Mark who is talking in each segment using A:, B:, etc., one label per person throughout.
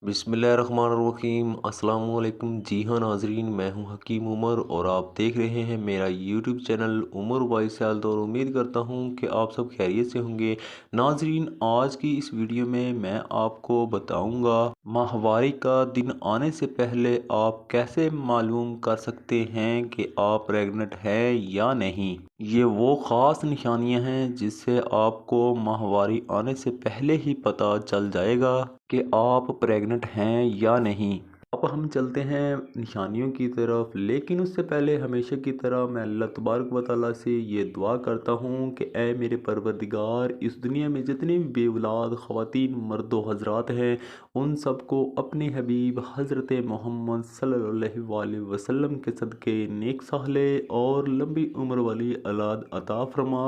A: बिस्मिल्लाहिर्रहमानिर्रहीम अस्सलाम वालेकुम। जी हाँ नाजरीन, मैं हूँ हकीम उमर और आप देख रहे हैं मेरा YouTube channel Umar voice health. और उम्मीद करता हूँ कि आप सब खैरियत से होंगे। नाजरीन, आज की इस वीडियो में मैं आपको बताऊँगा माहवारी का दिन आने से पहले आप कैसे मालूम कर सकते हैं कि आप प्रेग्नेंट हैं या नहीं। ये वो ख़ास निशानियां हैं जिससे आपको माहवारी आने से पहले ही पता चल जाएगा कि आप प्रेग्नेंट हैं या नहीं। अब हम चलते हैं निशानियों की तरफ, लेकिन उससे पहले हमेशा की तरह मैं अल्लाह तबारक व तआला से ये दुआ करता हूँ कि ए मेरे परवरदिगार, इस दुनिया में जितनी भी बेऔलाद ख़वातीन मर्द व हज़रात हैं उन सबको अपने हबीब हज़रत मोहम्मद सल्लल्लाहु अलैहि वसल्लम के सदक़े नेक साले और लंबी उम्र वाली औलाद अता फरमा।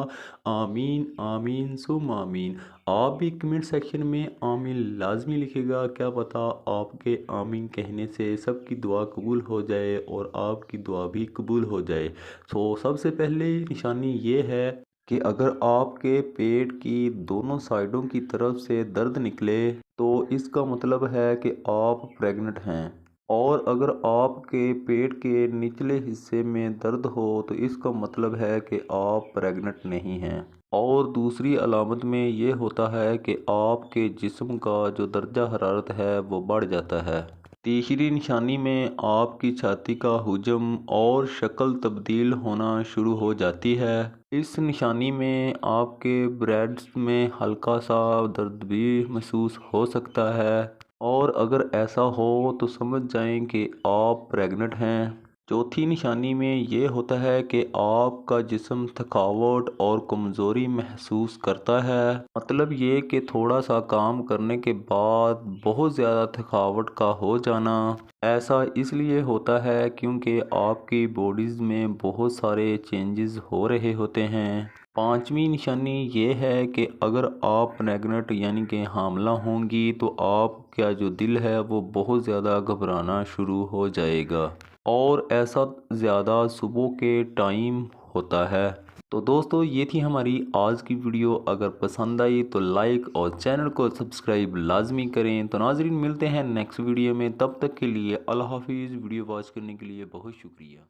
A: आमीन आमीन सुम आमीन। आप भी कमेंट सेक्शन में आमीन लाजमी लिखेगा, क्या पता आपके आमीन कहने से सबकी दुआ कबूल हो जाए और आपकी दुआ भी कबूल हो जाए। तो सबसे पहले निशानी ये है कि अगर आपके पेट की दोनों साइडों की तरफ से दर्द निकले तो इसका मतलब है कि आप प्रेग्नेंट हैं। और अगर आपके पेट के निचले हिस्से में दर्द हो तो इसका मतलब है कि आप प्रेग्नेंट नहीं हैं। और दूसरी अलामत में ये होता है कि आपके जिस्म का जो दर्जा हरारत है वो बढ़ जाता है। तीसरी निशानी में आपकी छाती का हुजम और शक्ल तब्दील होना शुरू हो जाती है। इस निशानी में आपके ब्रेड्स में हल्का सा दर्द भी महसूस हो सकता है। और अगर ऐसा हो तो समझ जाएं कि आप प्रेग्नेंट हैं। चौथी निशानी में ये होता है कि आपका जिस्म थकावट और कमज़ोरी महसूस करता है। मतलब ये कि थोड़ा सा काम करने के बाद बहुत ज़्यादा थकावट का हो जाना। ऐसा इसलिए होता है क्योंकि आपकी बॉडीज़ में बहुत सारे चेंजेस हो रहे होते हैं। पांचवी निशानी ये है कि अगर आप प्रेग्नेंट यानी कि हामला होंगी तो आपका जो दिल है वो बहुत ज़्यादा घबराना शुरू हो जाएगा। और ऐसा ज़्यादा सुबह के टाइम होता है। तो दोस्तों, ये थी हमारी आज की वीडियो। अगर पसंद आई तो लाइक और चैनल को सब्सक्राइब लाजमी करें। तो नाजरीन, मिलते हैं नेक्स्ट वीडियो में, तब तक के लिए अल्लाह हाफिज़। वीडियो वॉच करने के लिए बहुत शुक्रिया।